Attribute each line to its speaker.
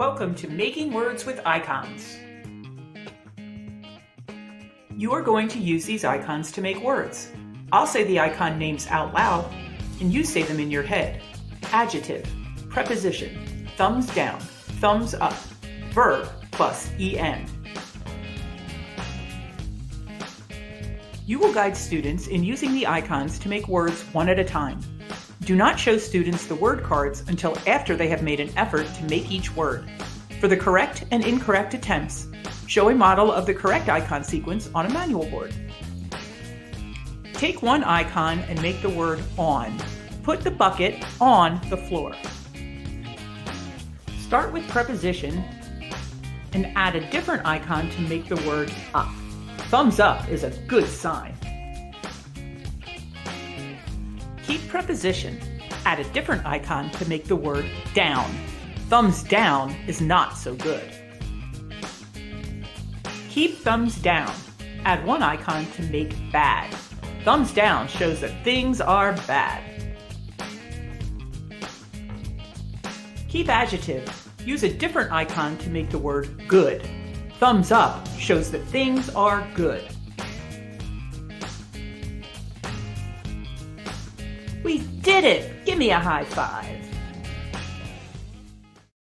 Speaker 1: Welcome to Making Words with Icons. You are going to use these icons to make words. I'll say the icon names out loud, and you say them in your head. Adjective, preposition, thumbs down, thumbs up, verb plus en. You will guide students in using the icons to make words one at a time. Do not show students the word cards until after they have made an effort to make each word. For the correct and incorrect attempts, show a model of the correct icon sequence on a manual board. Take one icon and make the word on. Put the bucket on the floor. Start with preposition and add a different icon to make the word up. Thumbs up is a good sign. Keep preposition. Add a different icon to make the word down. Thumbs down is not so good. Keep thumbs down. Add one icon to make bad. Thumbs down shows that things are bad. Keep adjective. Use a different icon to make the word good. Thumbs up shows that things are good. We did it! Give me a high five.